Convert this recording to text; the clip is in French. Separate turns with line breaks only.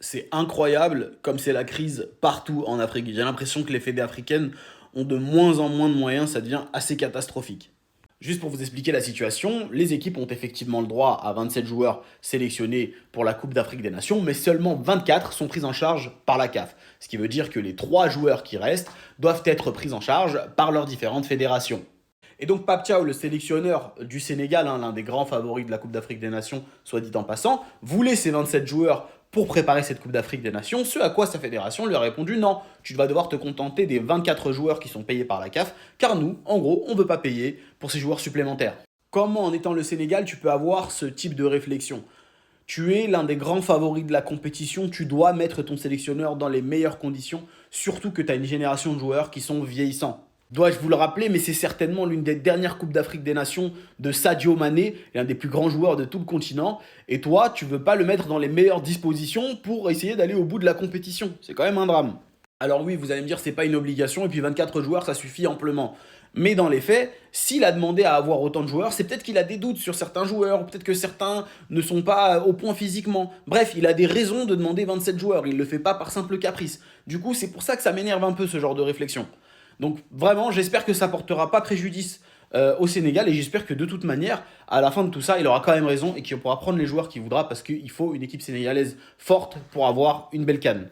C'est incroyable comme c'est la crise partout en Afrique. J'ai l'impression que les fédés africaines ont de moins en moins de moyens, ça devient assez catastrophique. Juste pour vous expliquer la situation, les équipes ont effectivement le droit à 27 joueurs sélectionnés pour la Coupe d'Afrique des Nations, mais seulement 24 sont pris en charge par la CAF. Ce qui veut dire que les 3 joueurs qui restent doivent être pris en charge par leurs différentes fédérations. Et donc Pape Thiaw, le sélectionneur du Sénégal, l'un des grands favoris de la Coupe d'Afrique des Nations, soit dit en passant, voulait ces 27 joueurs pour préparer cette Coupe d'Afrique des Nations, ce à quoi sa fédération lui a répondu non, tu vas devoir te contenter des 24 joueurs qui sont payés par la CAF, car nous, en gros, on ne veut pas payer pour ces joueurs supplémentaires. Comment, en étant le Sénégal, tu peux avoir ce type de réflexion? Tu es l'un des grands favoris de la compétition, tu dois mettre ton sélectionneur dans les meilleures conditions, surtout que tu as une génération de joueurs qui sont vieillissants. Dois-je vous le rappeler, mais c'est certainement l'une des dernières Coupes d'Afrique des Nations de Sadio Mané, l'un des plus grands joueurs de tout le continent. Et toi, tu veux pas le mettre dans les meilleures dispositions pour essayer d'aller au bout de la compétition. C'est quand même un drame. Alors oui, vous allez me dire, c'est pas une obligation, et puis 24 joueurs, ça suffit amplement. Mais dans les faits, s'il a demandé à avoir autant de joueurs, c'est peut-être qu'il a des doutes sur certains joueurs, ou peut-être que certains ne sont pas au point physiquement. Bref, il a des raisons de demander 27 joueurs, il ne le fait pas par simple caprice. Du coup, c'est pour ça que ça m'énerve un peu ce genre de réflexion. Donc vraiment, j'espère que ça portera pas préjudice au Sénégal et j'espère que de toute manière, à la fin de tout ça, il aura quand même raison et qu'il pourra prendre les joueurs qu'il voudra parce qu'il faut une équipe sénégalaise forte pour avoir une belle CAN.